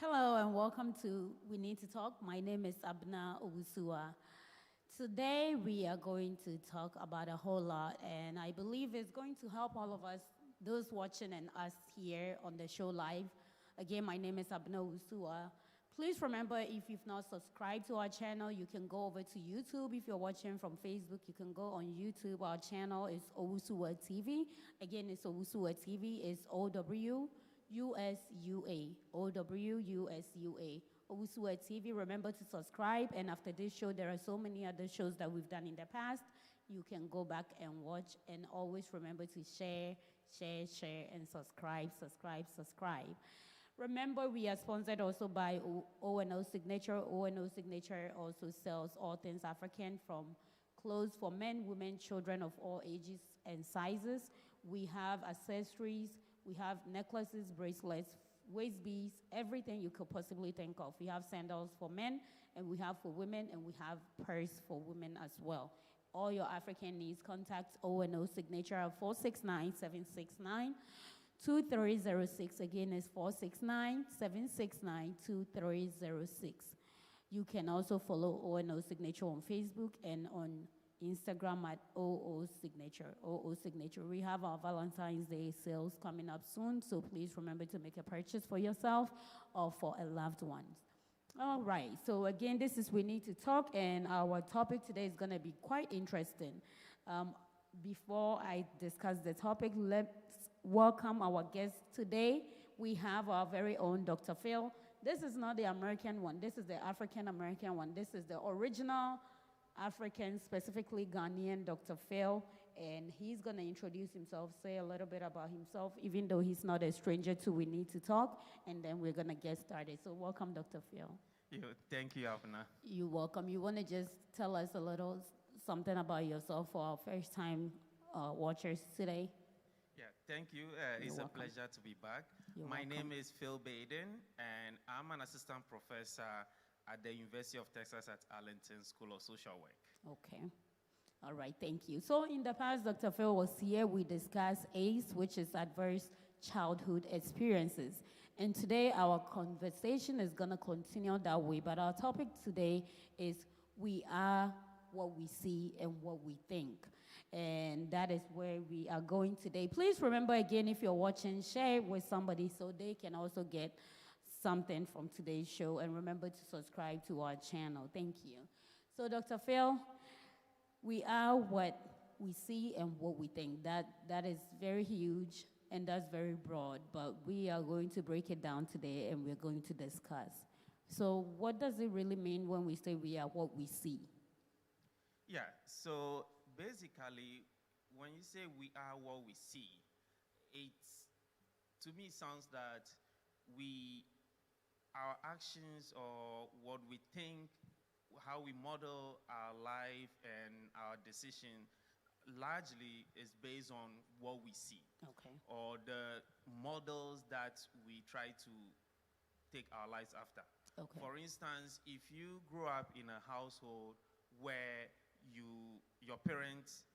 Hello and welcome to We Need to Talk. My name is Abena Owusua. Today we are going to talk about a whole lot, and I believe it's going to help all of us, those watching and us here on the show live. Again, my name is Abena Owusua. Please remember, if you've not subscribed to our channel, you can go over to YouTube. If you're watching from Facebook, you can go on YouTube. Our channel is Owusua TV. Again, it's Owusua TV. It's Owusua. Owusua. Owusua TV. Remember to subscribe. And after this show, there are so many other shows that we've done in the past. You can go back and watch. And always remember to share, and subscribe. Remember, we are sponsored also by O&O Signature. O&O Signature also sells all things African, from clothes for men, women, children of all ages and sizes. We have accessories. We have necklaces, bracelets, waist beads, everything you could possibly think of. We have sandals for men, and we have for women, and we have purse for women as well. All your African needs, contact O&O Signature at 469-769-2306. Again, it's 469-769-2306. You can also follow O&O Signature on Facebook and on Instagram at OO Signature. OO Signature. We have our Valentine's Day sales coming up soon, so please remember to make a purchase for yourself or for a loved one. All right, so again, this is We Need to Talk, and our topic today is going to be quite interesting. Before I discuss the topic, let's welcome our guest today. We have our very own Dr. Phil. This is not the American one. This is the African-American one. This is the original African, specifically Ghanaian Dr. Phil, and he's going to introduce himself, say a little bit about himself, even though he's not a stranger to We Need to Talk, and then we're going to get started. So welcome, Dr. Phil. Thank you, Abena. You're welcome. You want to just tell us a little something about yourself for our first-time watchers today? Yeah, thank you. It's welcome. A pleasure to be back. My name is Phil Baden, and I'm an assistant professor at the University of Texas at Arlington School of Social Work. Okay. All right, thank you. So in the past, Dr. Phil was here. We discussed ACE, which is Adverse Childhood Experiences. And today, our conversation is going to continue that way. But our topic today is we are what we see and what we think. And that is where we are going today. Please remember, again, if you're watching, share it with somebody so they can also get something from today's show, and remember to subscribe to our channel. Thank you. So, Dr. Phil, we are what we see and what we think. That is very huge and that's very broad, but we are going to break it down today and we're going to discuss. So, what does it really mean when we say we are what we see? Yeah, so basically, when you say we are what we see, to me, sounds that our actions or what we think, how we model our life and our decision largely is based on what we see. Okay. Or the models that we try to take our lives after. Okay. For instance, if you grow up in a household where your parents,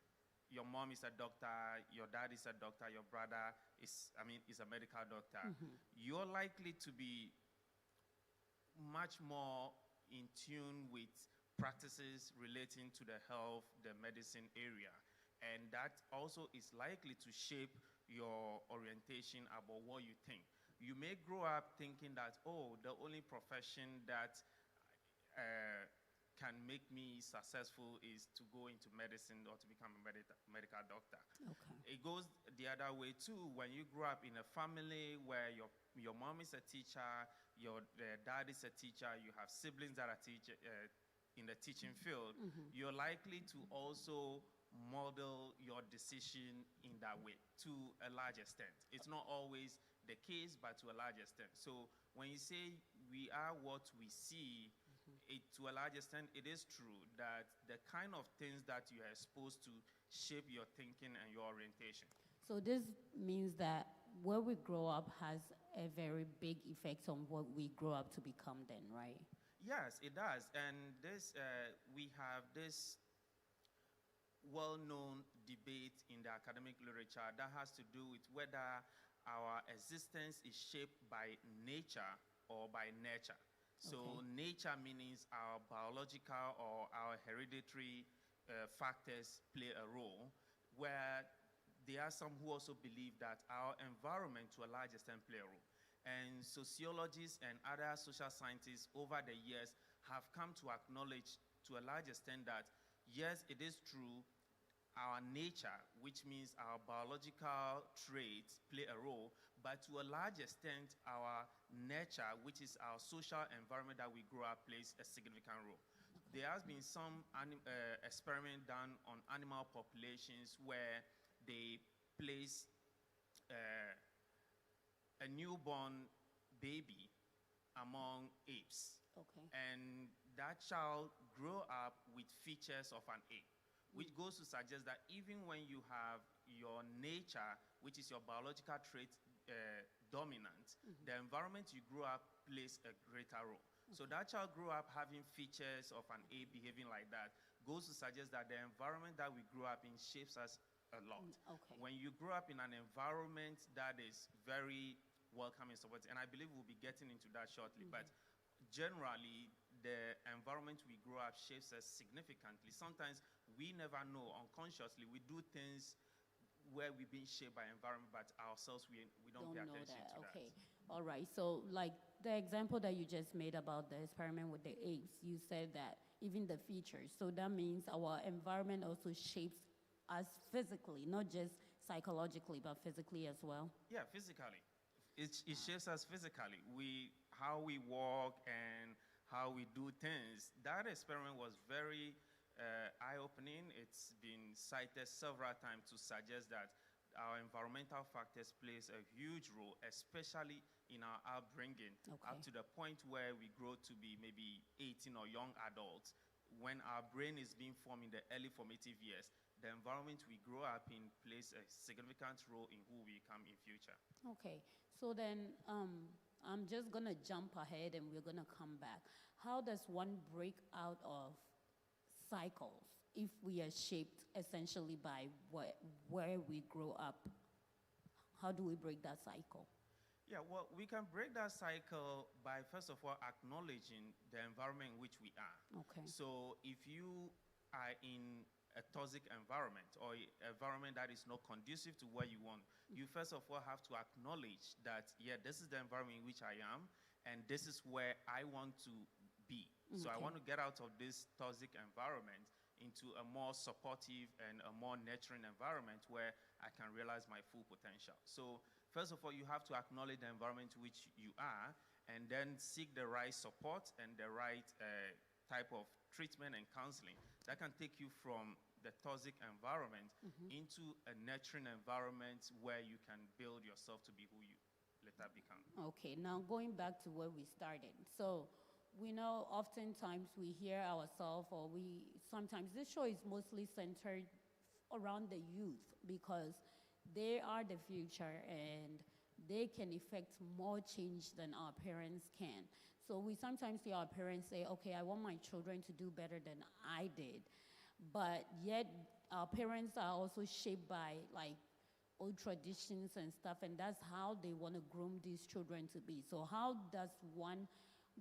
your mom is a doctor, your dad is a doctor, your brother is a medical doctor, you're likely to be much more in tune with practices relating to the health, the medicine area. And that also is likely to shape your orientation about what you think. You may grow up thinking that, oh, the only profession that can make me successful is to go into medicine or to become a medical doctor. Okay. It goes the other way too. When you grow up in a family where your mom is a teacher, your dad is a teacher, you have siblings that are in the teaching field, you're likely to also model your decision in that way to a large extent. It's not always the case, but to a large extent. So when you say we are what we see, to a large extent, it is true that the kind of things that you are exposed to shape your thinking and your orientation. So this means that where we grow up has a very big effect on what we grow up to become then, right? Yes, it does. And this, we have this well-known debate in the academic literature that has to do with whether our existence is shaped by nature or by nature. So Okay. nature means our biological or our hereditary factors play a role, where there are some who also believe that our environment to a large extent play a role. And sociologists and other social scientists over the years have come to acknowledge to a large extent that yes, it is true, our nature, which means our biological traits, play a role, but to a large extent, our nature, which is our social environment that we grow up, plays a significant role. There has been some experiment done on animal populations where they place uh, a newborn baby among apes, Okay. and that child grow up with features of an ape, which goes to suggest that even when you have your nature, which is your biological trait, dominant, the environment you grew up plays a greater role. So that child grew up having features of an ape, behaving like that, goes to suggest that the environment that we grew up in shapes us a lot. Okay. When you grow up in an environment that is very welcoming, supportive, and I believe we'll be getting into that shortly, but generally, the environment we grow up shapes us significantly. Sometimes we never know, unconsciously, we do things where we've been shaped by environment, but ourselves, we don't pay Don't know attention that. to Okay. that. All right. So, like the example that you just made about the experiment with the apes, you said that even the features. So that means our environment also shapes us physically, not just psychologically, but physically as well. Yeah, physically. It shapes us physically. How we walk and how we do things. That experiment was very eye-opening. It's been cited several times to suggest that our environmental factors plays a huge role, especially in our upbringing, up Okay. to the point where we grow to be maybe 18 or young adults. When our brain is being formed in the early formative years, the environment we grow up in plays a significant role in who we become in future. Okay. So then, I'm just gonna jump ahead and we're gonna come back. How does one break out of cycles if we are shaped essentially by where we grow up? How do we break that cycle? Yeah, well, we can break that cycle by, first of all, acknowledging the environment in which we are. Okay. So if you are in a toxic environment or an environment that is not conducive to where you want, you first of all have to acknowledge that, yeah, this is the environment in which I am, and this is where I want to be. So I Okay. want to get out of this toxic environment into a more supportive and a more nurturing environment where I can realize my full potential. So first of all, you have to acknowledge the environment in which you are, and then seek the right support and the right type of treatment and counseling that can take you from the toxic environment into a nurturing environment where you can build yourself to be who you later become. Okay, now going back to where we started. So we know oftentimes we hear ourselves, or sometimes this show is mostly centered around the youth because they are the future and they can effect more change than our parents can. So we sometimes see our parents say, okay, I want my children to do better than I did. But yet our parents are also shaped by like old traditions and stuff, and that's how they want to groom these children to be. So how does one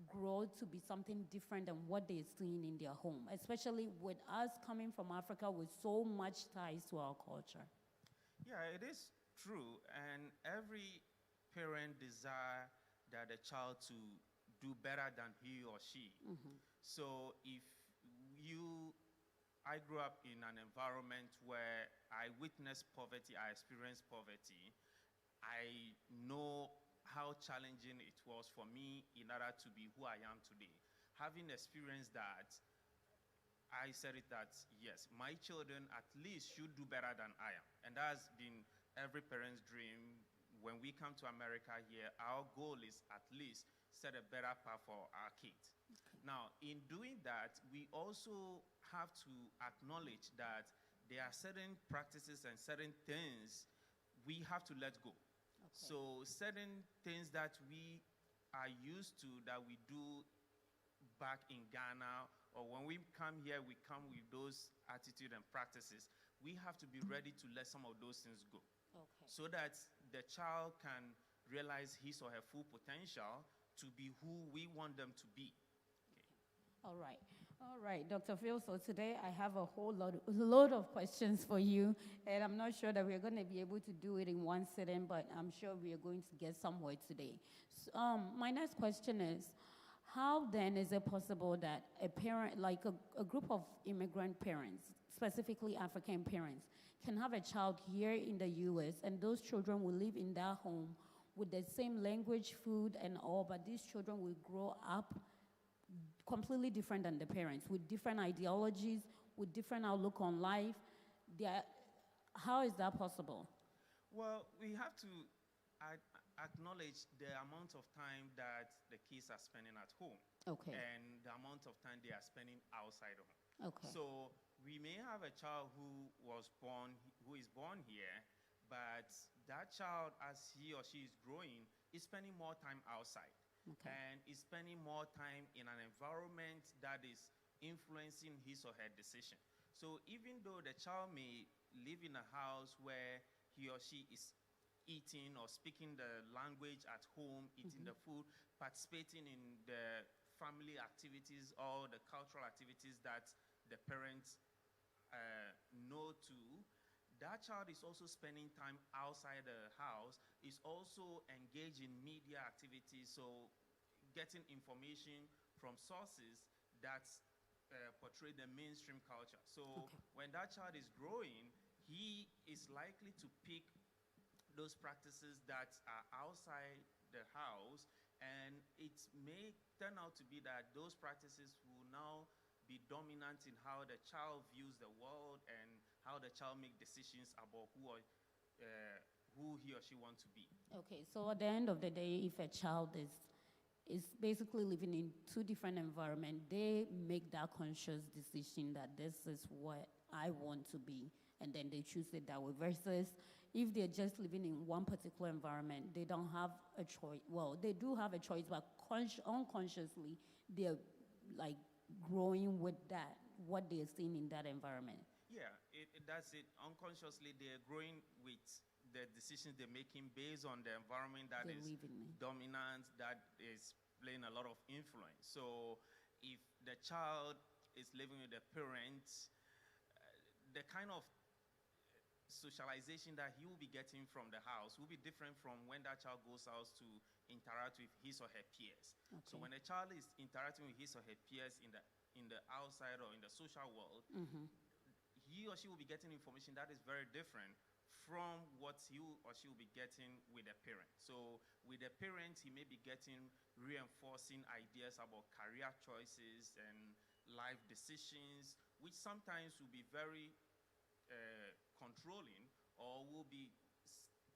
grow to be something different than what they're seeing in their home, especially with us coming from Africa with so much ties to our culture? Yeah, it is true, and every parent desire that a child to do better than he or she. So if you I grew up in an environment where I witnessed poverty, I experienced poverty. I know how challenging it was for me in order to be who I am today. Having experienced that, I said it that, yes, my children at least should do better than I am. And that has been every parent's dream. When we come to America here, our goal is at least set a better path for our kids. Now, in doing that, we also have to acknowledge that there are certain practices and certain things we have to let go. Okay. So certain things that we are used to that we do back in Ghana, or when we come here, we come with those attitude and practices. We have to be ready to let some of those things go, Okay. so that the child can realize his or her full potential to be who we want them to be. All right, Dr. Phil. So today I have a whole lot of questions for you, and I'm not sure that we're going to be able to do it in one sitting, but I'm sure we are going to get somewhere today. So, my next question is, how then is it possible that a parent, like a group of immigrant parents, specifically African parents, can have a child here in the U.S. and those children will live in that home with the same language, food, and all, but these children will grow up completely different than the parents, with different ideologies, with different outlook on life? How is that possible? Well, we have to acknowledge the amount of time that the kids are spending at home. Okay. And the amount of time they are spending outside of home. Okay. So we may have a child who is born here, but that child, as he or she is growing, is spending more time outside. Okay. And is spending more time in an environment that is influencing his or her decision. So even though the child may live in a house where he or she is eating or speaking the language at home, eating the food, participating in the family activities or the cultural activities that the parents know to, that child is also spending time outside the house, is also engaged in media activities, so getting information from sources that portray the mainstream culture. So when that child is growing, he is likely to pick those practices that are outside the house, and it may turn out to be that those practices will now be dominant in how the child views the world and how the child makes decisions about who he or she wants to be. Okay, so at the end of the day, if a child is basically living in two different environments, they make that conscious decision that this is what I want to be, and then they choose it that way. Versus if they're just living in one particular environment, they don't have a choice. Well, they do have a choice, but unconsciously, they're like growing with that, what they're seeing in that environment. Yeah, that's it. Unconsciously, they're growing with the decisions they're making based on the environment that is dominant, that is playing a lot of influence. So if the child is living with the parents, the kind of socialization that he will be getting from the house will be different from when that child goes out to interact with his or her peers. Okay. So when a child is interacting with his or her peers in the outside or in the social world, he or she will be getting information that is very different from what he or she will be getting with a parent. So with a parent, he may be getting reinforcing ideas about career choices and life decisions, which sometimes will be very controlling, or will be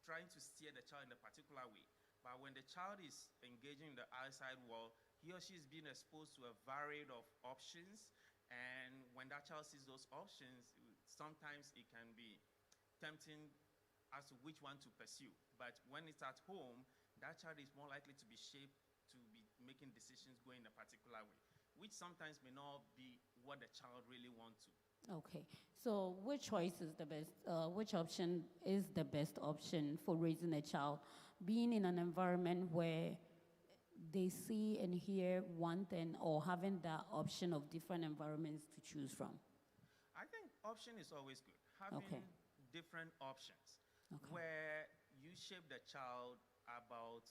trying to steer the child in a particular way. But when the child is engaging in the outside world, he or she is being exposed to a variety of options, and when that child sees those options, sometimes it can be tempting as to which one to pursue. But when it's at home, that child is more likely to be shaped to be making decisions going in a particular way, which sometimes may not be what the child really wants to. Okay, so which choice is the best? Which option is the best option for raising a child? Being in an environment where they see and hear one thing, or having that option of different environments to choose from? I think option is always good. Having different options where you shape the child about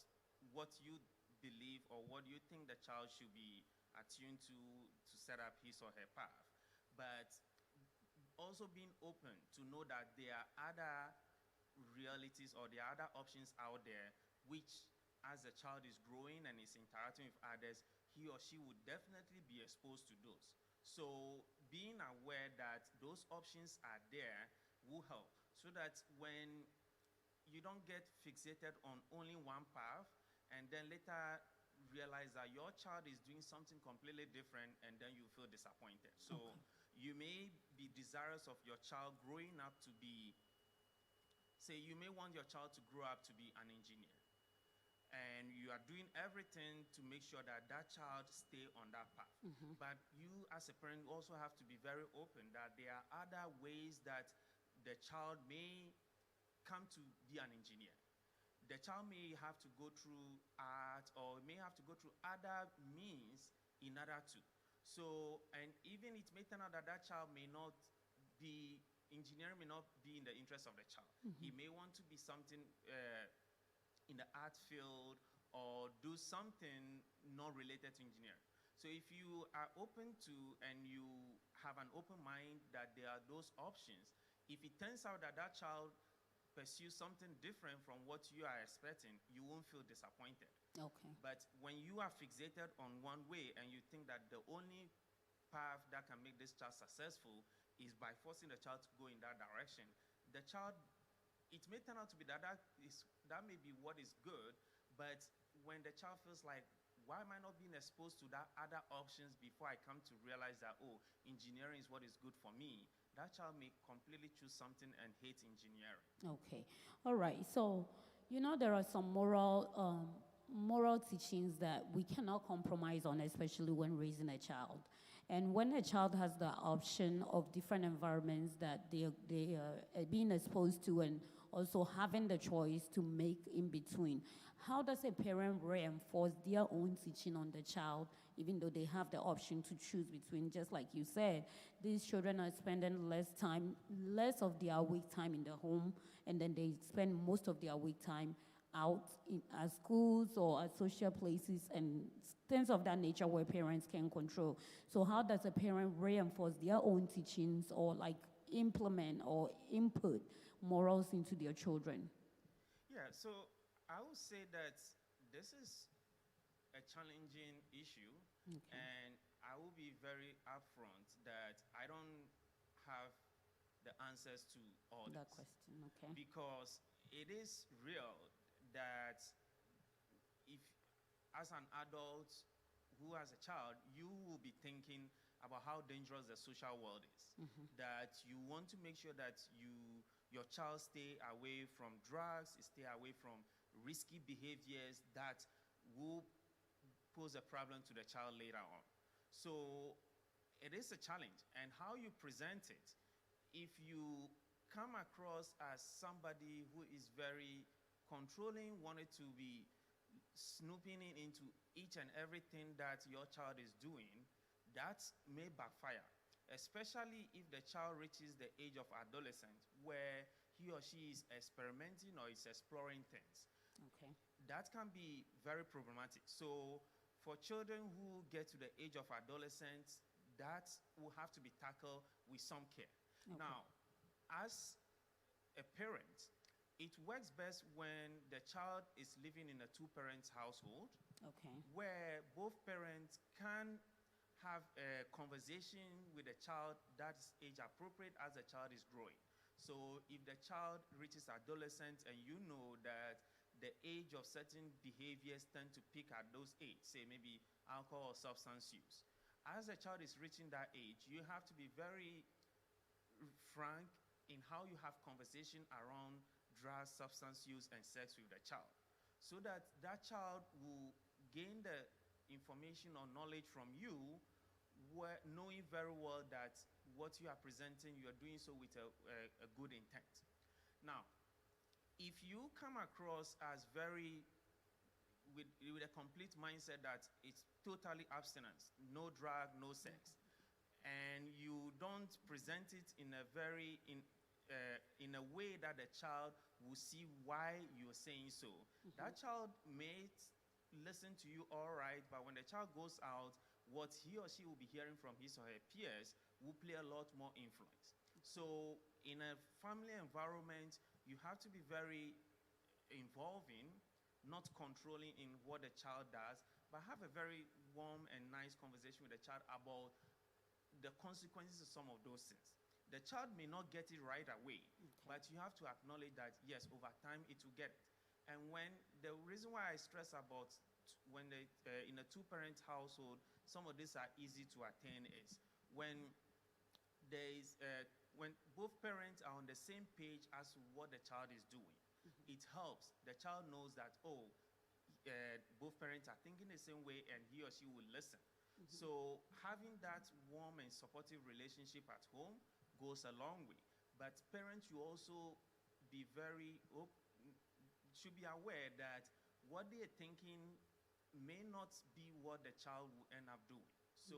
what you believe or what you think the child should be attuned to set up his or her path. But also being open to know that there are other realities or there are other options out there which, as the child is growing and is interacting with others, he or she would definitely be exposed to those. So being aware that those options are there will help, so that when you don't get fixated on only one path and then later realize that your child is doing something completely different, and then you feel disappointed. So you may be desirous of your child growing up to be, say you may want your child to grow up to be an engineer, and you are doing everything to make sure that that child stay on that path. But you as a parent also have to be very open that there are other ways that the child may come to be an engineer. the child may have to go through art or may have to go through other means in order to. So, and even it may turn out that that child may not be, engineering may not be in the interest of the child. He may want to be something in the art field or do something not related to engineering. So if you are open to and you have an open mind that there are those options, if it turns out that that child pursues something different from what you are expecting, you won't feel disappointed. Okay. But when you are fixated on one way and you think that the only path that can make this child successful is by forcing the child to go in that direction, the child, it may turn out to be that that may be what is good, but when the child feels like, why am I not being exposed to that other options before I come to realize that, oh, engineering is what is good for me, that child may completely choose something and hate engineering. Okay. All right. So, there are some moral teachings that we cannot compromise on, especially when raising a child. And when a child has the option of different environments that they are being exposed to, and also having the choice to make in between, how does a parent reinforce their own teaching on the child, even though they have the option to choose between? Just like you said, these children are spending less of their awake time in the home, and then they spend most of their awake time out at schools or at social places and things of that nature where parents can control. So how does a parent reinforce their own teachings or like implement or input morals into their children? Yeah, so I would say that this is a challenging issue, and I will be very upfront that I don't have the answers to all That this. question, okay. Because it is real that if, as an adult who has a child, you will be thinking about how dangerous the social world is. That you want to make sure that your child stay away from drugs, stay away from risky behaviors that will pose a problem to the child later on. So it is a challenge, and how you present it. If you come across as somebody who is very controlling, wanted to be snooping into each and everything that your child is doing, that may backfire, especially if the child reaches the age of adolescence where he or she is experimenting or is exploring things. Okay. That can be very problematic. So for children who get to the age of adolescence, that will have to be tackled with some care. Okay. Now, as a parent, it works best when the child is living in a two-parent household, Okay. where both parents can have a conversation with the child that's age appropriate as the child is growing. So if the child reaches adolescence and you know that the age of certain behaviors tend to peak at those age, say maybe alcohol or substance use, as the child is reaching that age, you have to be very frank in how you have conversation around drugs, substance use, and sex with the child, so that that child will gain the information or knowledge from you, knowing very well that what you are presenting, you are doing so with a good intent. Now, if you come across as with a complete mindset that it's totally abstinence, no drug, no sex, and you don't present it in a way that the child will see why you're saying so, that child may listen to you all right, but when the child goes out, what he or she will be hearing from his or her peers will play a lot more influence. So in a family environment, you have to be very involving, not controlling in what the child does, but have a very warm and nice conversation with the child about the consequences of some of those things. The child may not get it right away, but you have to acknowledge that, yes, over time it will get it. And the reason why I stress about when in a two-parent household, some of these are easy to attain is when when both parents are on the same page as to what the child is doing. It helps. The child knows that, both parents are thinking the same way and he or she will listen. So having that warm and supportive relationship at home goes a long way. But parents, you also be very should be aware that what they're thinking may not be what the child will end up doing. So,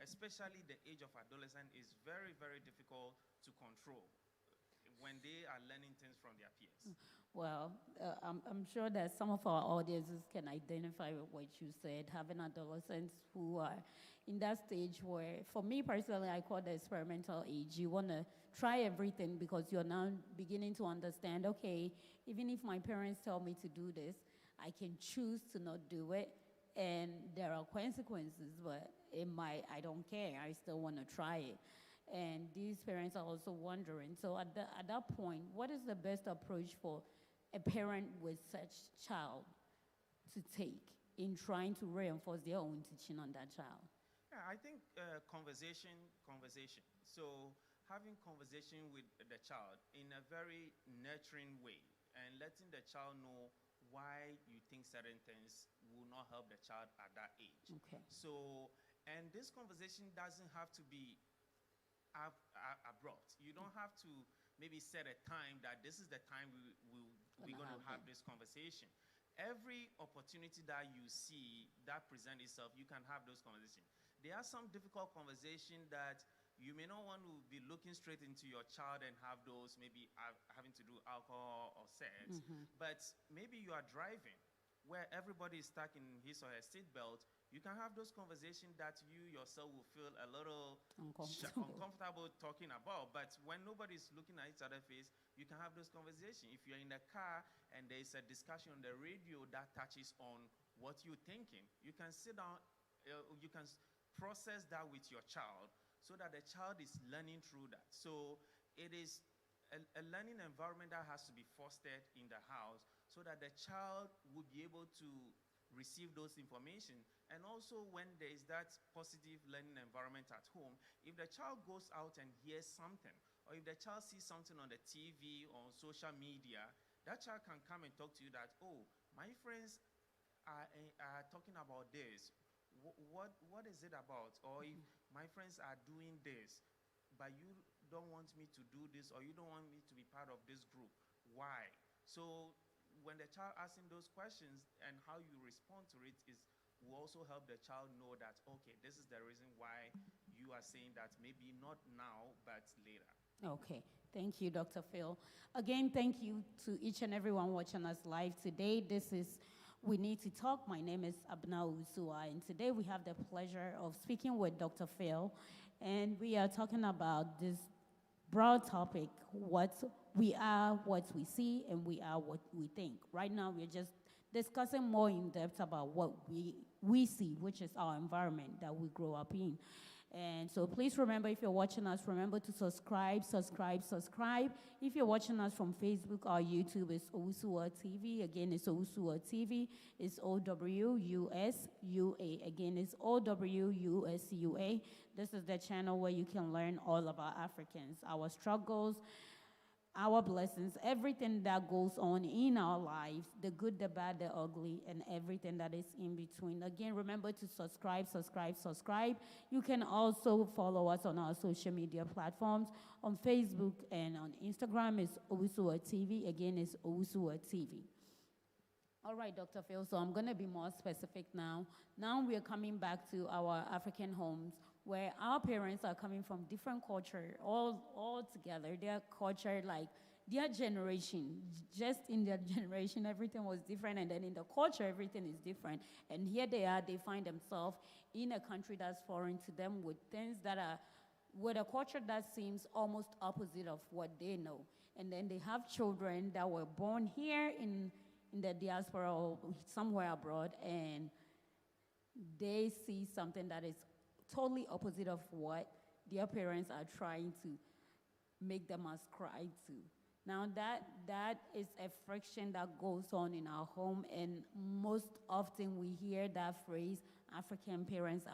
especially the age of adolescent is very, very difficult to control when they are learning things from their peers. Well, I'm sure that some of our audiences can identify with what you said, having adolescents who are in that stage where, for me personally, I call the experimental age. You want to try everything because you're now beginning to understand, okay, even if my parents tell me to do this, I can choose to not do it, and there are consequences, but I don't care. I still want to try it. And these parents are also wondering. So at that point, what is the best approach for a parent with such child to take in trying to reinforce their own teaching on that child? Yeah, I think conversation. So having conversation with the child in a very nurturing way and letting the child know why you think certain things will not help the child at that age. Okay. So, and this conversation doesn't have to be abrupt. You don't have to maybe set a time that this is the time we're going to have this conversation. Every opportunity that you see that present itself, you can have those conversations. There are some difficult conversations that you may not want to be looking straight into your child and have those maybe having to do alcohol or sex, but maybe you are driving where everybody is stuck in his or her seatbelt. You can have those conversations that you yourself will feel a little uncomfortable talking about, but when nobody's looking at each other's face, you can have those conversations. If you're in a car and there's a discussion on the radio that touches on what you're thinking, you can sit down, you can process that with your child so that the child is learning through that. So it is a learning environment that has to be fostered in the house so that the child will be able to receive those information. And also when there is that positive learning environment at home, if the child goes out and hears something, or if the child sees something on the TV or on social media, that child can come and talk to you that, oh, my friends are talking about this. What is it about? Or if my friends are doing this, but you don't want me to do this, or you don't want me to be part of this group, why? So when the child asking those questions and how you respond to it will also help the child know that, okay, this is the reason why you are saying that, maybe not now, but later. Okay, thank you, Dr. Phil. Again, thank you to each and everyone watching us live today. This is We Need to Talk. My name is Abena Owusua, and today we have the pleasure of speaking with Dr. Phil, and we are talking about this broad topic, what we are, what we see, and we are what we think. Right now, we're just discussing more in depth about what we see, which is our environment that we grow up in. And so please remember, if you're watching us, remember to subscribe. If you're watching us from Facebook or YouTube, it's Owusua TV. Again, it's Owusua TV. It's OWUSUA. Again, it's OWUSUA. This is the channel where you can learn all about Africans, our struggles, our blessings, everything that goes on in our lives, the good, the bad, the ugly, and everything that is in between. Again, remember to subscribe. You can also follow us on our social media platforms. On Facebook and on Instagram, it's Owusua TV. Again, it's Owusua TV. All right, Dr. Phil, so I'm going to be more specific now. Now we are coming back to our African homes, where our parents are coming from different culture, all together. Their culture, like their generation, just in their generation, everything was different, and then in the culture, everything is different. And here they are, they find themselves in a country that's foreign to them with things that are, with a culture that seems almost opposite of what they know. And then they have children that were born here in the diaspora or somewhere abroad, and they see something that is totally opposite of what their parents are trying to make them ascribe to. Now that is a friction that goes on in our home, and most often we hear that phrase, African parents,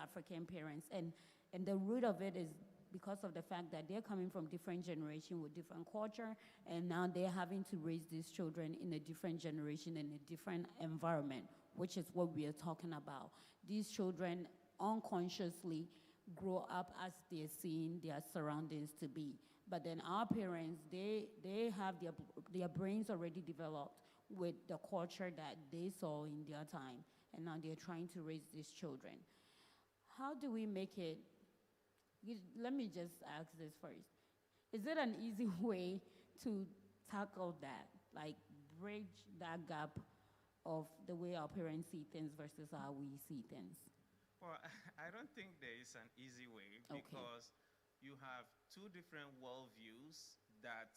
and the root of it is because of the fact that they're coming from different generation with different culture, and now they're having to raise these children in a different generation, in a different environment, which is what we are talking about. These children unconsciously grow up as they're seeing their surroundings to be. But then our parents, they have their brains already developed with the culture that they saw in their time, and now they're trying to raise these children. How do we make it? Let me just ask this first. Is it an easy way to tackle that? Like, bridge that gap of the way our parents see things versus how we see things? Well, I don't think there is an easy way Okay. because you have two different worldviews that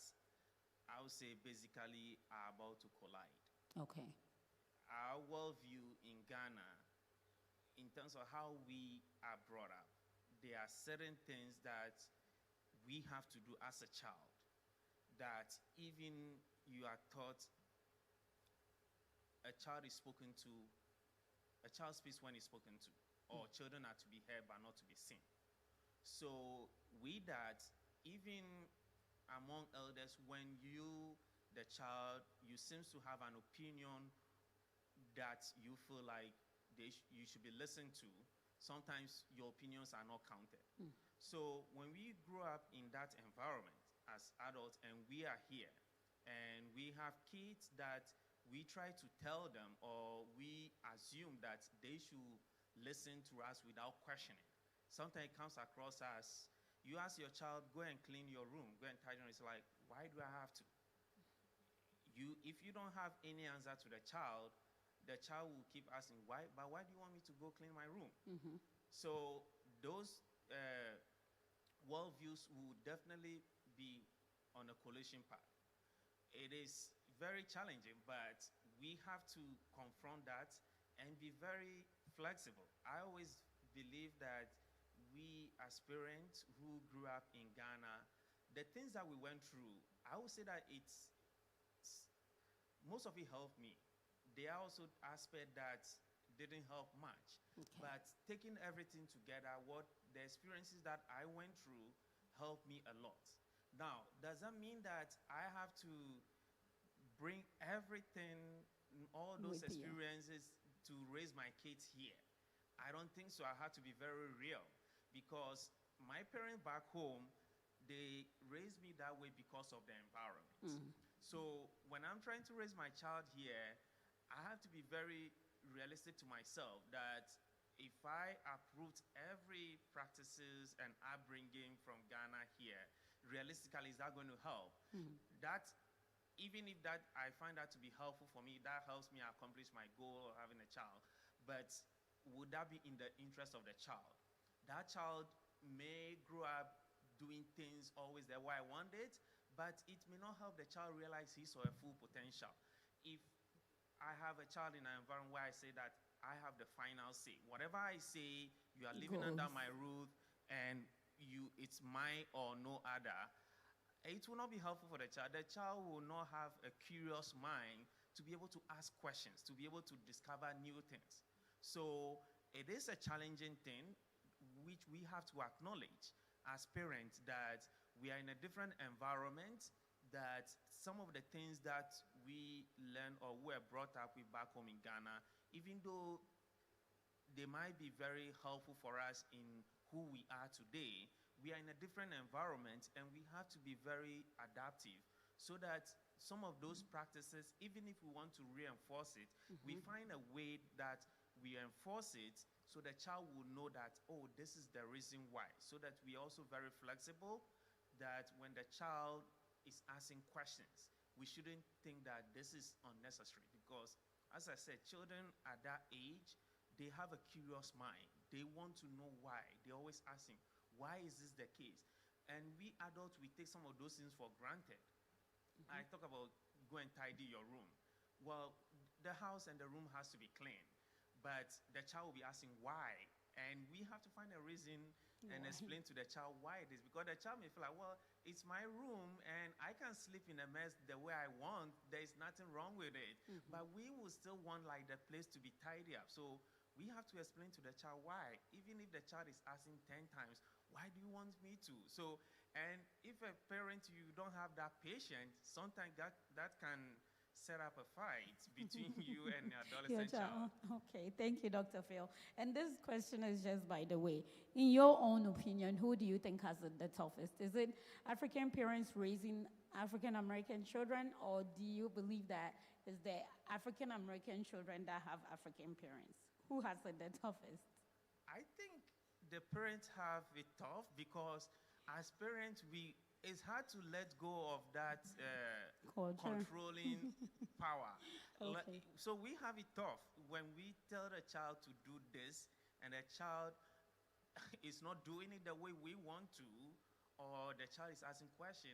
I would say basically are about to collide. Okay. Our worldview in Ghana, in terms of how we are brought up, there are certain things that we have to do as a child that even you are taught a child is spoken to, a child speaks when he's spoken to, or children are to be heard but not to be seen. So with that, even among elders, when you, the child, you seem to have an opinion that you feel like you should be listened to, sometimes your opinions are not counted. So when we grow up in that environment as adults and we are here and we have kids that we try to tell them or we assume that they should listen to us without questioning, sometimes it comes across as you ask your child, go and clean your room, go and tidy it. It's like, why do I have to? If you don't have any answer to the child will keep asking, why do you want me to go clean my room? So those worldviews will definitely be on a collision path. It is very challenging, but we have to confront that and be very flexible. I always believe that we as parents who grew up in Ghana, the things that we went through, I would say that most of it helped me. There are also aspects that didn't help much. Okay. But taking everything together, the experiences that I went through helped me a lot. Now, does that mean that I have to bring everything, all those With you. experiences to raise my kids here? I don't think so. I have to be very real because my parents back home, they raised me that way because of the environment. So when I'm trying to raise my child here, I have to be very realistic to myself that if I uproot every practices and upbringing from Ghana here, realistically, is that going to help? That, even if that I find that to be helpful for me, that helps me accomplish my goal of having a child. But would that be in the interest of the child? That child may grow up doing things always the way I want it, but it may not help the child realize his or her full potential. If I have a child in an environment where I say that I have the final say. Whatever I say, you are living under my roof and it's mine or no other. It will not be helpful for the child. The child will not have a curious mind to be able to ask questions, to be able to discover new things. So it is a challenging thing which we have to acknowledge as parents that we are in a different environment, that some of the things that we learn or were brought up with back home in Ghana, even though they might be very helpful for us in who we are today, we are in a different environment and we have to be very adaptive so that some of those practices, even if we want to reinforce it, we find a way that we enforce it so the child will know that, oh, this is the reason why. So that we are also very flexible, that when the child is asking questions, we shouldn't think that this is unnecessary because, as I said, children at that age, they have a curious mind. They want to know why. They're always asking, why is this the case? And we adults, we take some of those things for granted. I talk about go and tidy your room. Well, the house and the room has to be clean, but the child will be asking why. And we have to find a reason and explain to the child why it is. Because the child may feel like, well, it's my room and I can sleep in a mess the way I want. There's nothing wrong with it. But we will still want like the place to be tidy up. So we have to explain to the child why. Even if the child is asking 10 times, why do you want me to? So, and if a parent, you don't have that patience, sometimes that can set up a fight between you and the Your adolescent child. child. Okay, thank you, Dr. Phil. And this question is just by the way. In your own opinion, who do you think has it the toughest? Is it African parents raising African American children, or do you believe that it's the African American children that have African parents? Who has it the toughest? I think the parents have it tough because as parents, it's hard to let go of that Culture. controlling power. Okay. So we have it tough when we tell the child to do this and the child is not doing it the way we want to, or the child is asking question.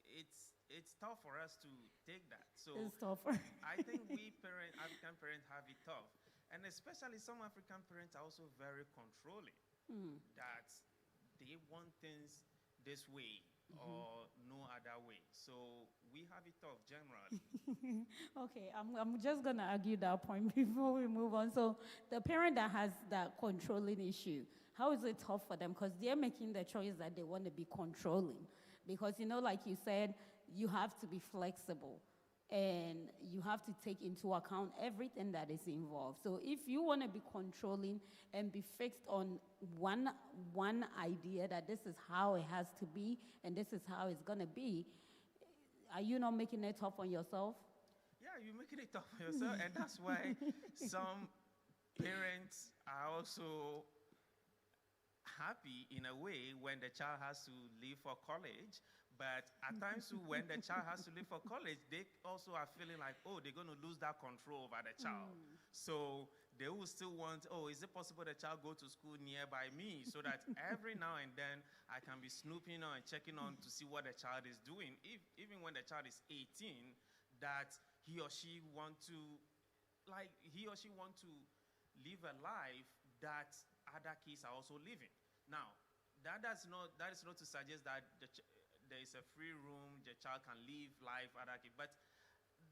It's tough for us to take that. So It's tougher. I think African parents have it tough. And especially some African parents are also very controlling, that they want things this way or no other way. So we have it tough generally. Okay, I'm just going to argue that point before we move on. So the parent that has that controlling issue, how is it tough for them? Because they're making the choice that they want to be controlling. Because, like you said, you have to be flexible. And you have to take into account everything that is involved. So if you want to be controlling and be fixed on one idea that this is how it has to be and this is how it's going to be, are you not making it tough on yourself? Yeah, you're making it tough for yourself. And that's why some parents are also happy in a way when the child has to leave for college. But at times too, when the child has to leave for college, they also are feeling like, oh, they're going to lose that control over the child. So they will still want, oh, is it possible the child go to school nearby me so that every now and then I can be snooping on and checking on to see what the child is doing, even when the child is 18, that he or she want to live a life that other kids are also living. Now, that is not to suggest that there is a free room, the child can live life, other kids, but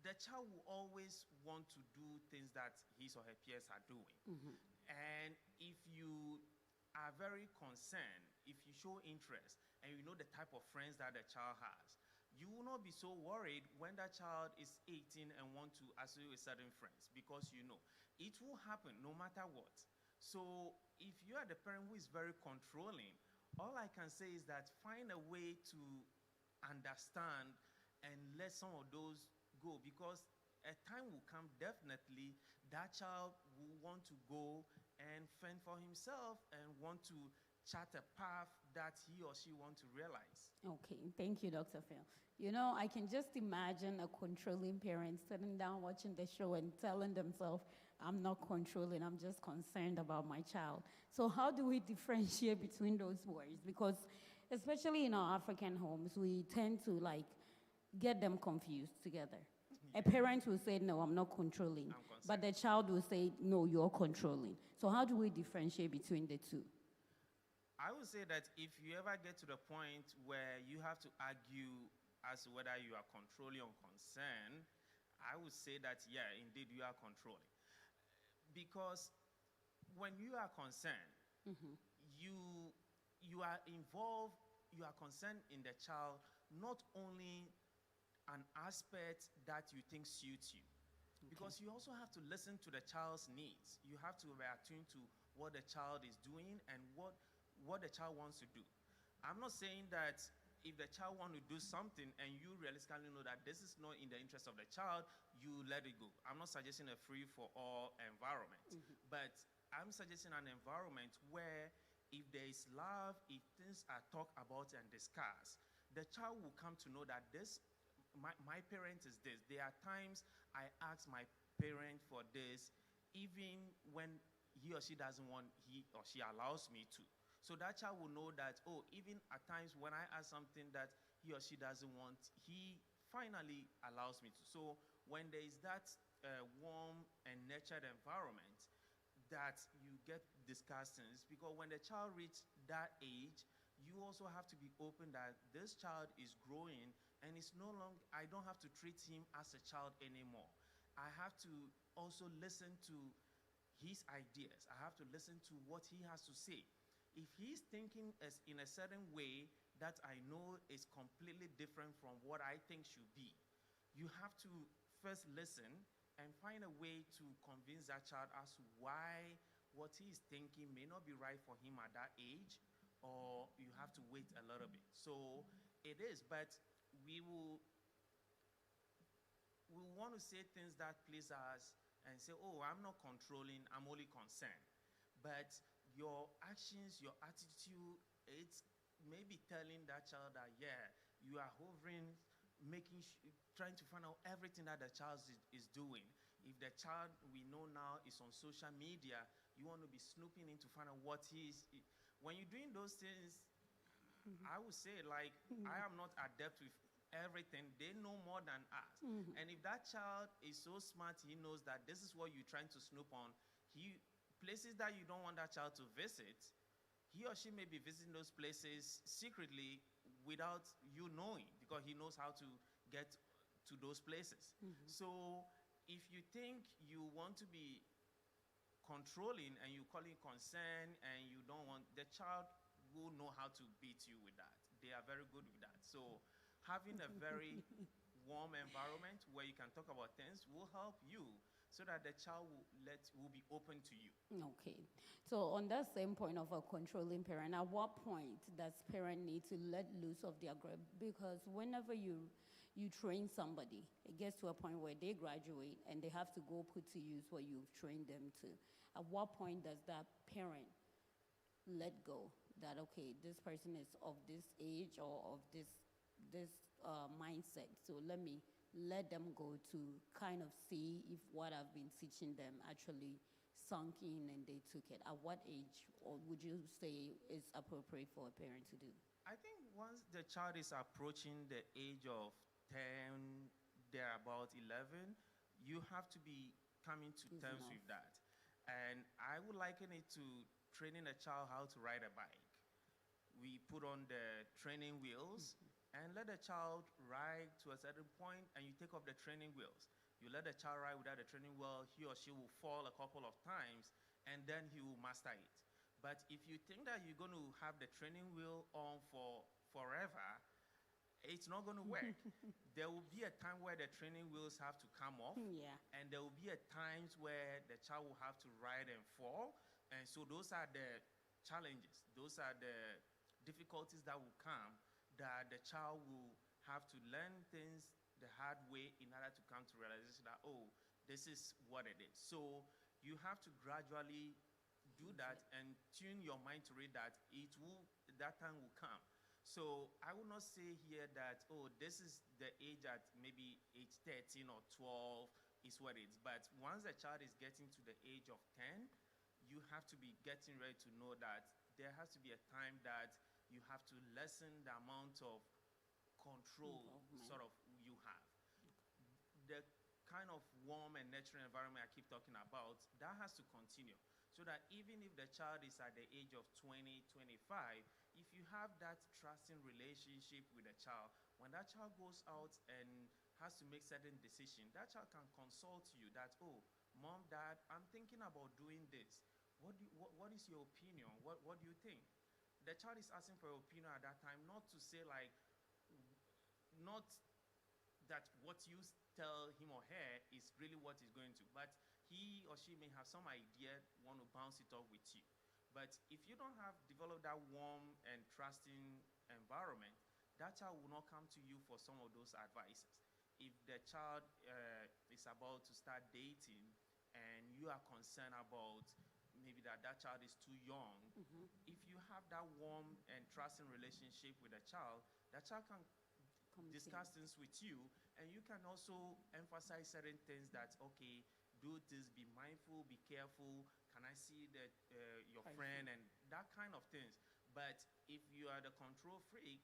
the child will always want to do things that his or her peers are doing. And if you are very concerned, if you show interest, and you know the type of friends that the child has, you will not be so worried when that child is 18 and want to associate with certain friends, because you know it will happen no matter what. So if you are the parent who is very controlling, all I can say is that find a way to understand and let some of those go, because a time will come, definitely, that child will want to go and fend for himself and want to chart a path that he or she want to realize. Okay, thank you, Dr. Phil. I can just imagine a controlling parent sitting down watching the show and telling themselves, I'm not controlling, I'm just concerned about my child. So how do we differentiate between those words? Because especially in our African homes, we tend to get them confused together. A parent will say, no, I'm not controlling. But the child will say, no, you're controlling. So how do we differentiate between the two? I would say that if you ever get to the point where you have to argue as to whether you are controlling or concerned, I would say that, yeah, indeed, you are controlling. Because when you are concerned, you are involved, you are concerned in the child, not only an aspect that you think suits you. Because you also have to listen to the child's needs. You have to be attuned to what the child is doing and what the child wants to do. I'm not saying that if the child wants to do something and you realistically know that this is not in the interest of the child, you let it go. I'm not suggesting a free-for-all environment, but I'm suggesting an environment where if there is love, if things are talked about and discussed, the child will come to know that my parent is this. There are times I ask my parent for this, even when he or she doesn't want, he or she allows me to. So that child will know that, oh, even at times when I ask something that he or she doesn't want, he finally allows me to. So when there is that warm and nurtured environment that you get discussions, because when the child reaches that age, you also have to be open that this child is growing and it's no longer, I don't have to treat him as a child anymore. I have to also listen to his ideas. I have to listen to what he has to say. If he's thinking in a certain way that I know is completely different from what I think should be, you have to first listen and find a way to convince that child as to why what he is thinking may not be right for him at that age, or you have to wait a little bit. So it is, but we will we want to say things that please us and say, oh, I'm not controlling, I'm only concerned. But your actions, your attitude, it's maybe telling that child that, yeah, you are hovering, trying to find out everything that the child is doing. If the child we know now is on social media, you want to be snooping in to find out what he is. When you're doing those things, I would say, like, I am not adept with everything. They know more than us. And if that child is so smart, he knows that this is what you're trying to snoop on. Places that you don't want that child to visit, he or she may be visiting those places secretly without you knowing, because he knows how to get to those places. So if you think you want to be controlling and you call it concern and you don't want, the child will know how to beat you with that. They are very good with that. So having a very warm environment where you can talk about things will help you, so that the child will be open to you. Okay. So on that same point of a controlling parent, at what point does parent need to let loose of their grip? Because whenever you train somebody, it gets to a point where they graduate and they have to go put to use what you've trained them to. At what point does that parent let go? That, okay, this person is of this age or of this mindset, so let me let them go to kind of see if what I've been teaching them actually sunk in and they took it. At what age, or would you say, is appropriate for a parent to do? I think once the child is approaching the age of 10, they're about 11, you have to be coming to terms with that. And I would liken it to training a child how to ride a bike. We put on the training wheels and let the child ride to a certain point, and you take off the training wheels. You let the child ride without the training wheel, he or she will fall a couple of times, and then he will master it. But if you think that you're going to have the training wheel on for forever, it's not going to work. There will be a time where the training wheels have to come off, and there will be a times where the child will have to ride and fall. And so those are the challenges. Those are the difficulties that will come, that the child will have to learn things the hard way in order to come to realization that, oh, this is what it is. So you have to gradually do that and tune your mind to it, that that time will come. So I will not say here that, oh, this is the age at maybe age 13 or 12 is what it is. But once the child is getting to the age of 10, you have to be getting ready to know that there has to be a time that you have to lessen the amount of control sort of you have. The kind of warm and natural environment I keep talking about, that has to continue. So that even if the child is at the age of 20, 25, if you have that trusting relationship with the child, when that child goes out and has to make certain decisions, that child can consult you that, oh, mom, dad, I'm thinking about doing this. What is your opinion? What do you think? The child is asking for your opinion at that time, not to say like, not that what you tell him or her is really what he's going to, but he or she may have some idea, want to bounce it off with you. But if you don't have developed that warm and trusting environment, that child will not come to you for some of those advices. If the child is about to start dating and you are concerned about maybe that child is too young, if you have that warm and trusting relationship with a child, that child can discuss things with you, and you can also emphasize certain things that, okay, do this, be mindful, be careful, can I see that your friend, and that kind of things. But if you are the control freak,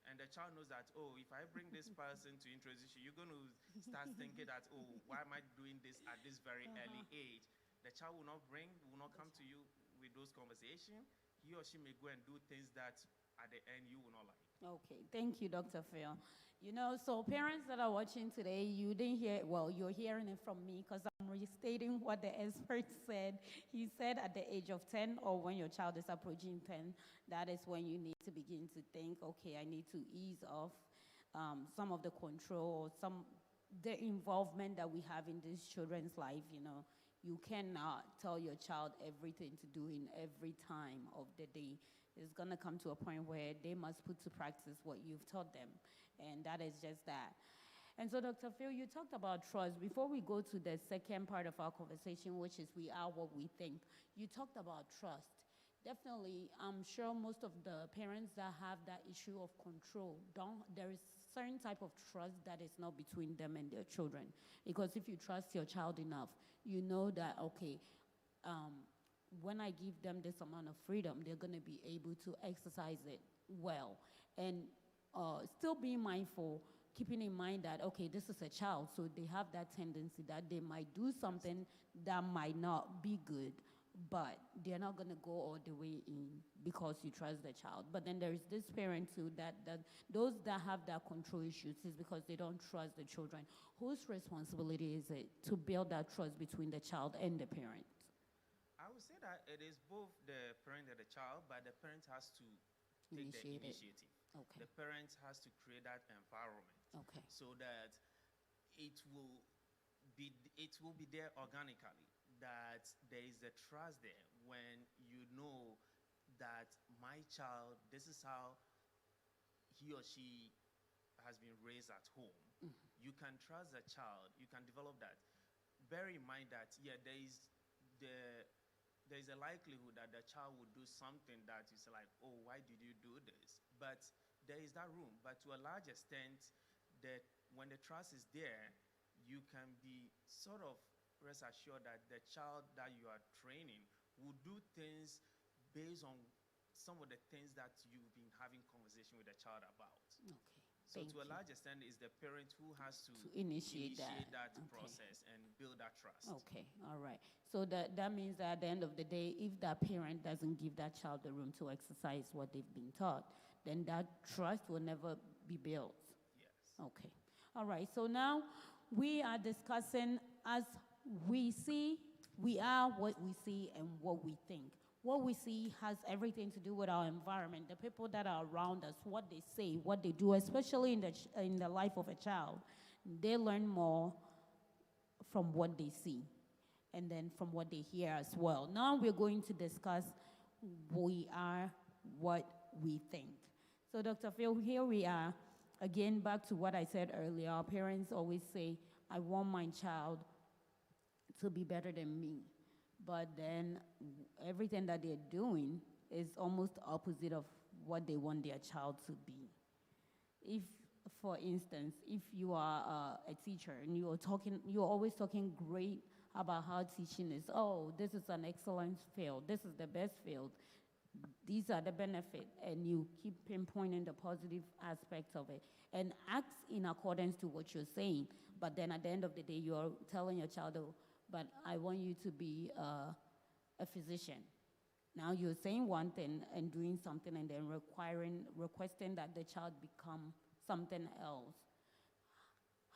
and the child knows that, oh, if I bring this person to introduce you, you're going to start thinking that, oh, why am I doing this at this very early age? The child will not come to you with those conversations. He or she may go and do things that at the end you will not like. Okay, thank you, Dr. Phil. You know, so parents that are watching today, you didn't hear, well, you're hearing it from me because I'm restating what the expert said. He said at the age of 10, or when your child is approaching 10, that is when you need to begin to think, okay, I need to ease off some of the control, or some the involvement that we have in these children's life, you cannot tell your child everything to do in every time of the day. It's going to come to a point where they must put to practice what you've taught them, and that is just that. And so, Dr. Phil, you talked about trust. Before we go to the second part of our conversation, which is we are what we think, you talked about trust. Definitely, I'm sure most of the parents that have that issue of control there is certain type of trust that is not between them and their children. Because if you trust your child enough, you know that, okay, when I give them this amount of freedom, they're going to be able to exercise it well. And still being mindful, keeping in mind that, okay, this is a child, so they have that tendency that they might do something that might not be good, but they're not going to go all the way in because you trust the child. But then there's this parent too, that those that have that control issues is because they don't trust the children. Whose responsibility is it to build that trust between the child and the parent? I would say that it is both the parent and the child, but the parent has to take the initiative. Okay. The parent has to create that environment, okay, so that it will be there organically. That there is a trust there when you know that my child, this is how he or she has been raised at home. Mm-hmm. You can trust the child. You can develop that. Bear in mind that there is a likelihood that the child will do something that is like, oh, why did you do this? But there is that room. But to a large extent, that when the trust is there, you can be sort of rest assured that the child that you are training will do things based on some of the things that you've been having conversation with the child about. Okay. So to a large extent, it's the parent who has to initiate that process and build that trust. Okay, all right. So that means that at the end of the day, if that parent doesn't give that child the room to exercise what they've been taught, then that trust will never be built. Yes. Okay. All right. So now we are discussing as we see, we are what we see and what we think. What we see has everything to do with our environment, the people that are around us, what they say, what they do, especially in the life of a child. They learn more from what they see and then from what they hear as well. Now we're going to discuss we are what we think. So Dr. Phil, here we are. Again, back to what I said earlier, our parents always say, I want my child to be better than me. But then everything that they're doing is almost opposite of what they want their child to be. If, for instance, if you are a teacher and you're always talking great about how teaching is, oh, this is an excellent field, this is the best field, these are the benefits, and you keep pinpointing the positive aspects of it and act in accordance to what you're saying. But then at the end of the day, you're telling your child, oh, but I want you to be a physician. Now you're saying one thing and doing something and then requesting that the child become something else.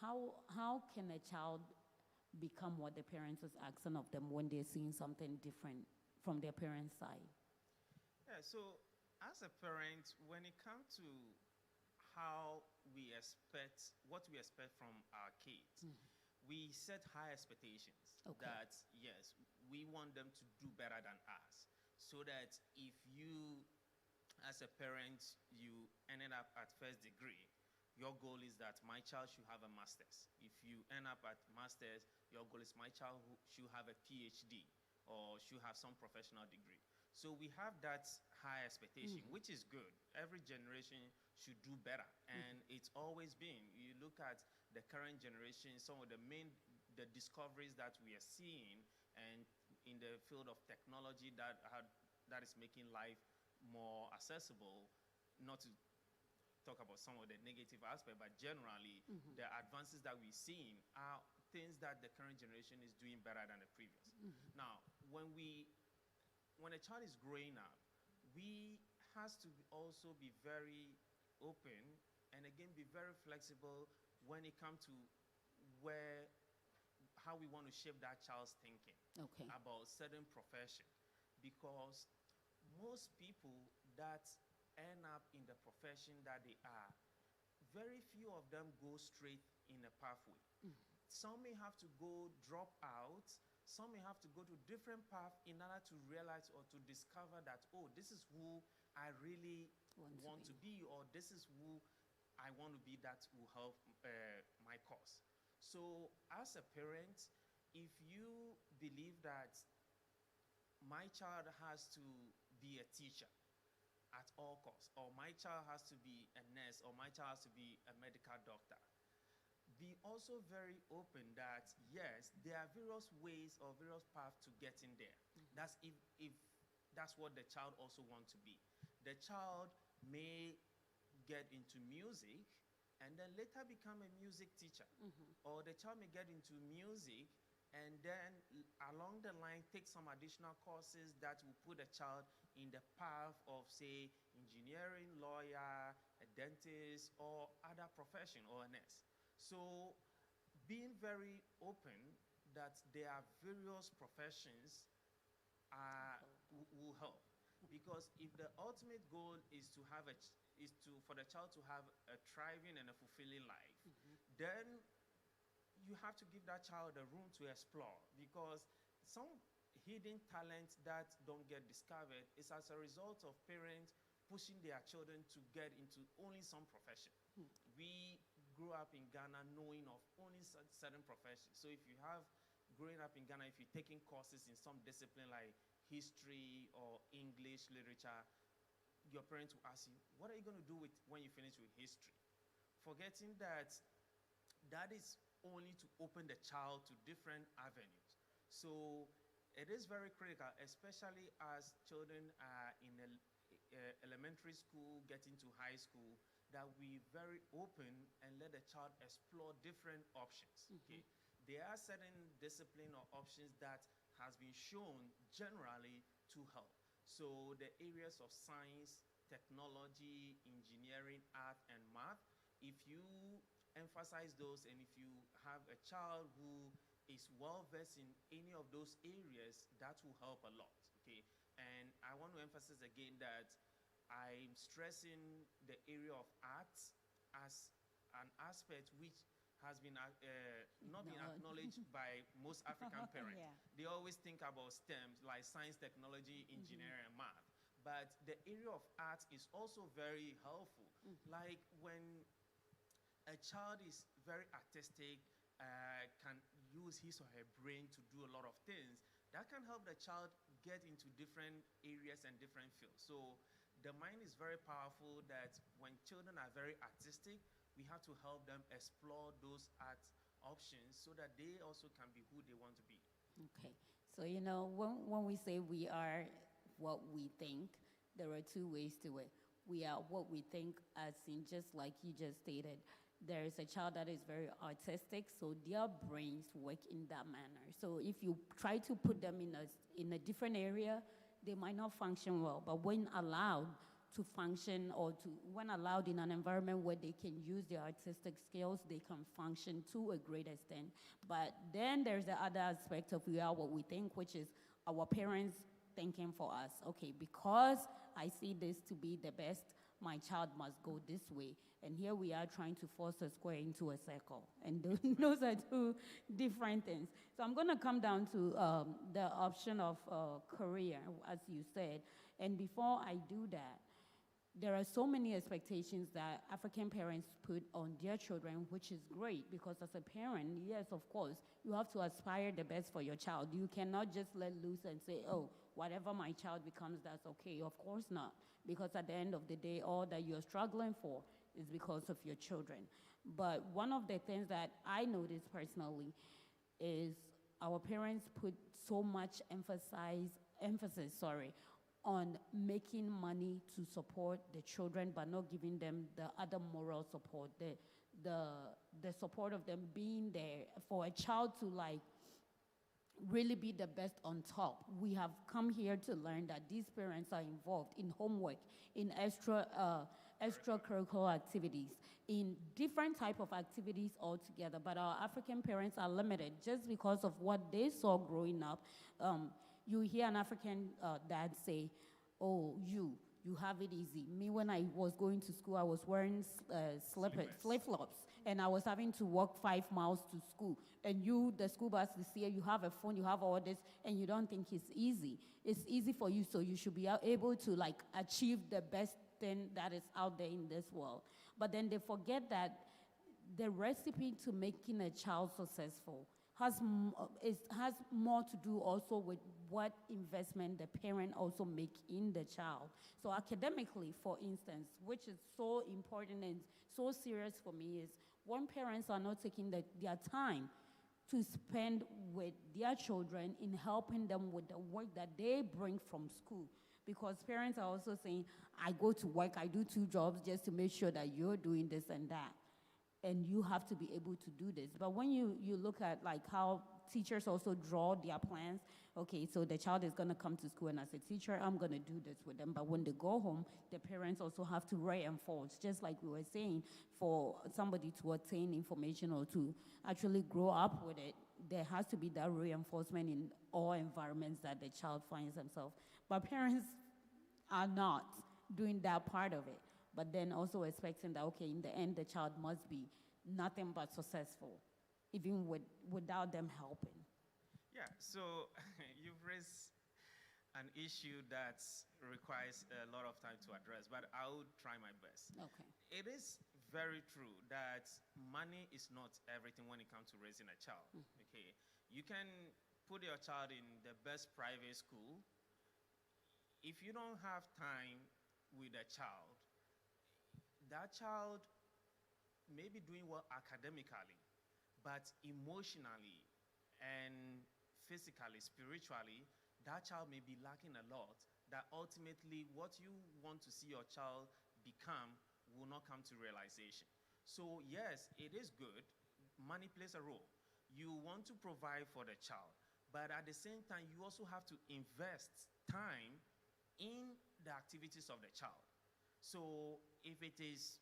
How can a child become what the parents is asking of them when they're seeing something different from their parents' side? Yeah, so as a parent, when it comes to how we expect, what we expect from our kids, we set high expectations. Okay. That, yes, we want them to do better than us. So that if you, as a parent, you ended up at first degree, your goal is that my child should have a master's. If you end up at master's, your goal is my child should have a PhD or should have some professional degree. So we have that high expectation, which is good. Every generation should do better. And it's always been. You look at the current generation, some of the discoveries that we are seeing, and in the field of technology that is making life more accessible, not to talk about some of the negative aspects, but generally, the advances that we're seeing are things that the current generation is doing better than the previous. Now, when a child is growing up, we has to also be very open and again be very flexible when it comes to how we want to shape that child's thinking about certain profession. Because most people that end up in the profession that they are, very few of them go straight in a pathway. Some may have to go drop out. Some may have to go to different path in order to realize or to discover that, oh, this is who I really want to be, or this is who I want to be that will help my cause. So as a parent, if you believe that my child has to be a teacher at all costs, or my child has to be a nurse, or my child has to be a medical doctor, be also very open that yes, there are various ways or various paths to getting there. That's if that's what the child also wants to be. The child may get into music and then later become a music teacher, or the child may get into music and then along the line take some additional courses that will put a child in the path of, say, engineering, lawyer, a dentist, or other profession, or a nurse. So being very open that there are various professions will help, because if the ultimate goal is to have for the child to have a thriving and a fulfilling life, then you have to give that child the room to explore, because some hidden talents that don't get discovered is as a result of parents pushing their children to get into only some profession. We grew up in Ghana knowing of only certain professions. So if you have growing up in Ghana, if you're taking courses in some discipline like history or English literature, your parents will ask you, what are you going to do when you finish with history? Forgetting that that is only to open the child to different avenues. So it is very critical, especially as children are in elementary school, getting to high school, that we very open and let the child explore different options. Okay, there are certain discipline or options that has been shown generally to help. So the areas of science, technology, engineering, art, and math, if you emphasize those, and if you have a child who is well versed in any of those areas, that will help a lot. Okay, and I want to emphasize again that I'm stressing the area of arts as an aspect which has been not been acknowledged by most African parents. They always think about STEM, like science, technology, engineering, and math. But the area of arts is also very helpful. Like when a child is very artistic, can use his or her brain to do a lot of things, that can help the child get into different areas and different fields. So the mind is very powerful, that when children are very artistic, we have to help them explore those art options so that they also can be who they want to be. Okay. So, you know, when we say we are what we think, there are two ways to it. We are what we think, as in just like you just stated. There is a child that is very artistic, so their brains work in that manner. So if you try to put them in a different area, they might not function well. But when allowed to function, or when allowed in an environment where they can use their artistic skills, they can function to a great extent. But then there's the other aspect of we are what we think, which is our parents thinking for us. Okay, because I see this to be the best, my child must go this way. And here we are trying to force a square into a circle. And those are two different things. So I'm going to come down to the option of career, as you said. And before I do that, there are so many expectations that African parents put on their children, which is great, because as a parent, yes, of course, you have to aspire the best for your child. You cannot just let loose and say, oh, whatever my child becomes, that's okay. Of course not, because at the end of the day, all that you're struggling for is because of your children. But one of the things that I noticed personally is our parents put so much emphasis on making money to support the children, but not giving them the other moral support, the support of them being there for a child to like really be the best on top. We have come here to learn that these parents are involved in homework, in extracurricular activities, in different type of activities altogether. But our African parents are limited just because of what they saw growing up. You hear an African dad say, oh, you you have it easy. Me, when I was going to school, I was wearing Slippers. flip-flops, and I was having to walk 5 miles to school. And you, the school bus is here, you have a phone, you have all this, and you don't think it's easy. It's easy for you, so you should be able to like achieve the best thing that is out there in this world. But then they forget that the recipe to making a child successful has more to do also with what investment the parent also make in the child. So academically, for instance, which is so important and so serious for me, is when parents are not taking their time to spend with their children in helping them with the work that they bring from school. Because parents are also saying, I go to work, I do 2 jobs just to make sure that you're doing this and that. And you have to be able to do this. But when you look at like how teachers also draw their plans, okay, so the child is gonna come to school and as a teacher, I'm gonna do this with them. But when they go home, the parents also have to reinforce, just like we were saying, for somebody to attain information or to actually grow up with it, there has to be that reinforcement in all environments that the child finds themselves. But parents are not doing that part of it. But then also expecting that, okay, in the end, the child must be nothing but successful, even without them helping. Yeah, so you've raised an issue that requires a lot of time to address, but I will try my best. Okay. It is very true that money is not everything when it comes to raising a child. Okay, you can put your child in the best private school. If you don't have time with a child, that child may be doing well academically, but emotionally and physically, spiritually, that child may be lacking a lot, that ultimately what you want to see your child become will not come to realization. So yes, it is good. Money plays a role. You want to provide for the child, but at the same time, you also have to invest time in the activities of the child. So if it is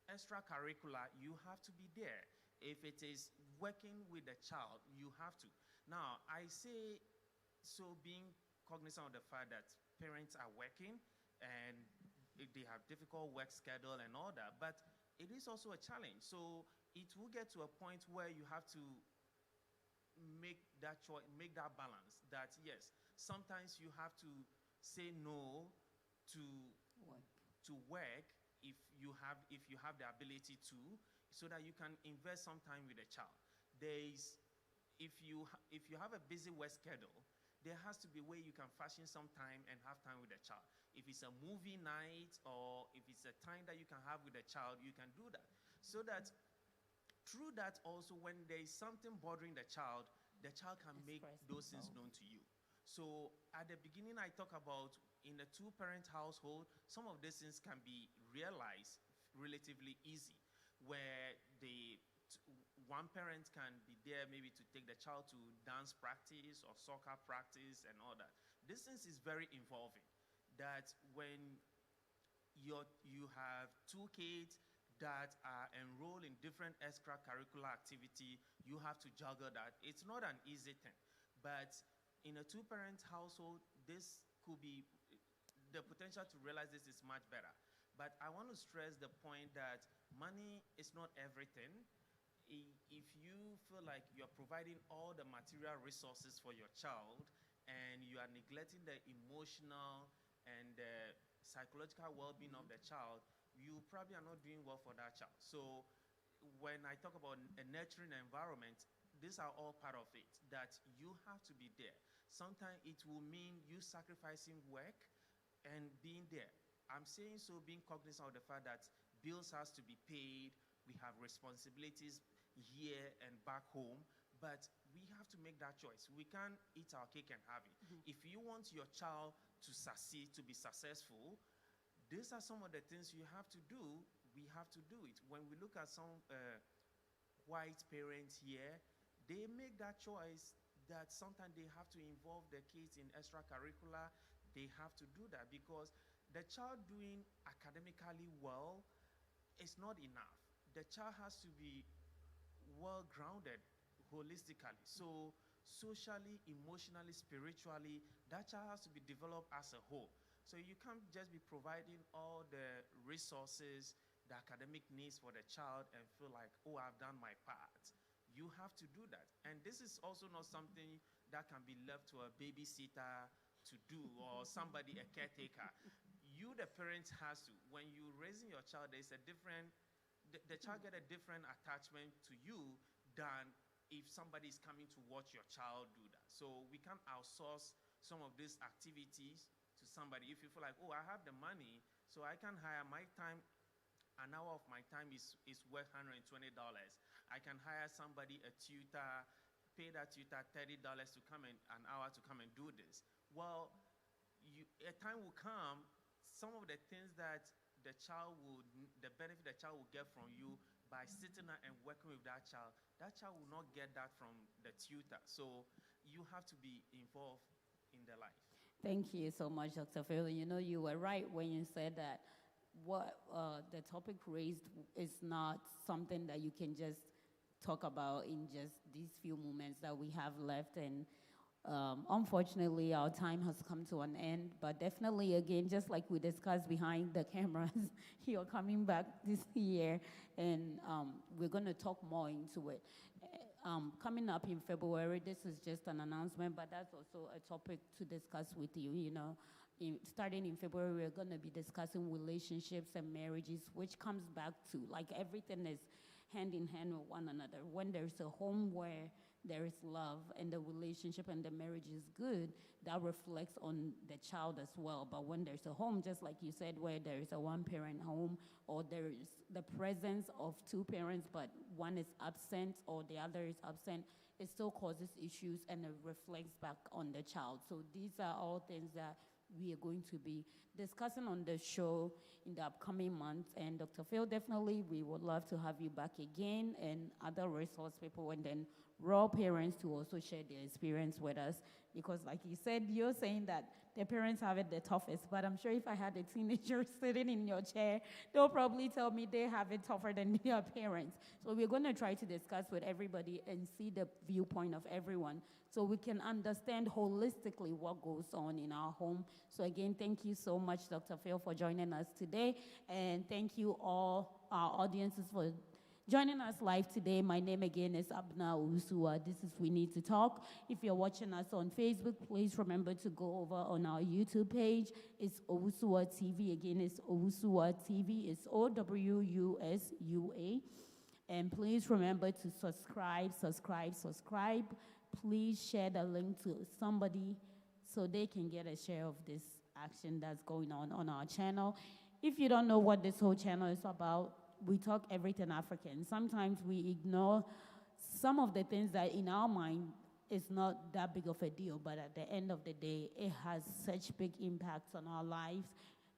extracurricular, you have to be there. If it is working with the child, you have to. Now, I say so being cognizant of the fact that parents are working and they have difficult work schedule and all that, but it is also a challenge. So it will get to a point where you have to make that choice, make that balance that yes, sometimes you have to say no to Work. to work if you have the ability to, so that you can invest some time with the child. If you have a busy work schedule, there has to be a way you can fashion some time and have time with the child. If it's a movie night or if it's a time that you can have with the child, you can do that. So that through that also, when there is something bothering the child can make Express those things themselves. known to you. So at the beginning, I talk about in a 2-parent household, some of these things can be realized relatively easy, where one parent can be there maybe to take the child to dance practice or soccer practice and all that. This things is very involving. That when you have 2 kids that are enrolled in different extracurricular activity, you have to juggle that. It's not an easy thing. But in a 2-parent household, this could be, the potential to realize this is much better. But I want to stress the point that money is not everything. If you feel like you're providing all the material resources for your child and you are neglecting the emotional and the psychological well-being of the child, you probably are not doing well for that child. So when I talk about a nurturing environment, these are all part of it, that you have to be there. Sometimes it will mean you sacrificing work and being there. I'm saying so being cognizant of the fact that bills has to be paid, we have responsibilities here and back home, but we have to make that choice. We can't eat our cake and have it. If you want your child to succeed, to be successful, these are some of the things you have to do. We have to do it. When we look at some white parents here, they make that choice that sometimes they have to involve their kids in extracurricular. They have to do that because the child doing academically well is not enough. The child has to be well-grounded holistically. So socially, emotionally, spiritually, that child has to be developed as a whole. So you can't just be providing all the resources, the academic needs for the child and feel like, oh, I've done my part. You have to do that. And this is also not something that can be left to a babysitter to do or somebody, a caretaker. You, the parents, has to. When you're raising your child, there's a different, the child get a different attachment to you than if somebody is coming to watch your child do that. So we can outsource some of these activities to somebody. If you feel like, oh, I have the money, so I can hire my time, an hour of my time is worth $120. I can hire somebody, a tutor, pay that tutor $30 to come in, an hour to come and do this. Well, a time will come, some of the things that the benefit the child will get from you by sitting there and working with that child will not get that from the tutor. So you have to be involved in their life. Thank you so much, Dr. Phil. You know, you were right when you said that what the topic raised is not something that you can just talk about in just these few moments that we have left. And unfortunately, our time has come to an end. But definitely, again, just like we discussed behind the cameras, you're coming back this year, and we're going to talk more into it. Coming up in February, this is just an announcement, but that's also a topic to discuss with you. You know, starting in February, we're going to be discussing relationships and marriages, which comes back to, like, everything is hand in hand with one another. When there's a home where there is love and the relationship and the marriage is good, that reflects on the child as well. But when there's a home, just like you said, where there is a one-parent home, or there is the presence of two parents, but one is absent or the other is absent, it still causes issues and it reflects back on the child. So these are all things that we are going to be discussing on the show in the upcoming months. And Dr. Phil, definitely, we would love to have you back again, and other resource people, and then raw parents to also share their experience with us. Because like you said, you're saying that the parents have it the toughest, but I'm sure if I had a teenager sitting in your chair, they'll probably tell me they have it tougher than their parents. So we're going to try to discuss with everybody and see the viewpoint of everyone, so we can understand holistically what goes on in our home. So again, thank you so much, Dr. Phil, for joining us today. And thank you all our audiences for joining us live today. My name again is Abena Owusua. This is We Need to Talk. If you're watching us on Facebook, please remember to go over on our YouTube page. It's Owusua TV. Again, it's Owusua TV. It's OWUSUA. And please remember to subscribe. Please share the link to somebody so they can get a share of this action that's going on our channel. If you don't know what this whole channel is about, we talk everything African. Sometimes we ignore some of the things that in our mind is not that big of a deal, but at the end of the day, it has such big impacts on our lives.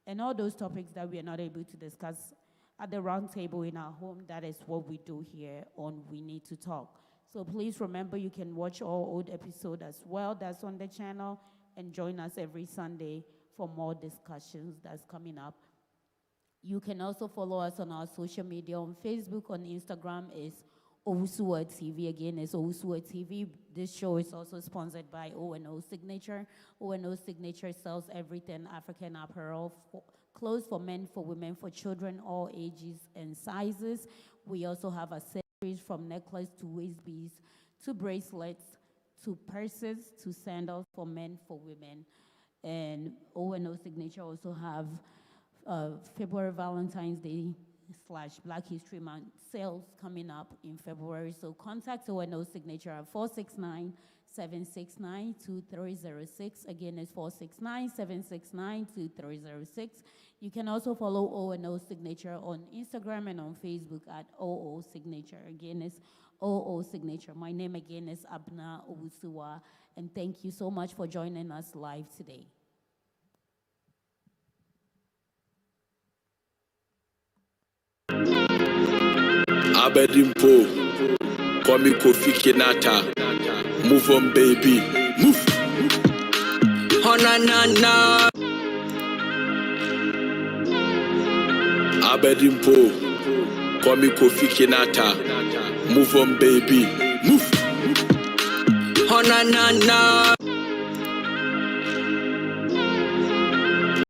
And all those topics that we are not able to discuss at the round table in our home, that is what we do here on We Need to Talk. So please remember, you can watch our old episode as well that's on the channel, and join us every Sunday for more discussions that's coming up. You can also follow us on our social media. On Facebook, on Instagram is Owusua TV. Again, it's Owusua TV. This show is also sponsored by O&O Signature. O&O Signature sells everything African apparel, clothes for men, for women, for children, all ages and sizes. We also have accessories from necklace to waist beads, to bracelets, to purses, to sandals for men, for women. And O&O Signature also have February Valentine's Day / Black History Month sales coming up in February. So contact O&O Signature at 469-769-2306. Again, it's 469-769-2306. You can also follow O&O Signature on Instagram and on Facebook at OO Signature. Again, it's OO Signature. My name again is Abena Owusua, and thank you so much for joining us live today. Abedimpo, Komi Kofi Kinata, move on baby, move. Honanana. Abedimpo, Komi Kofi Kinata, move on baby, move. Honanana.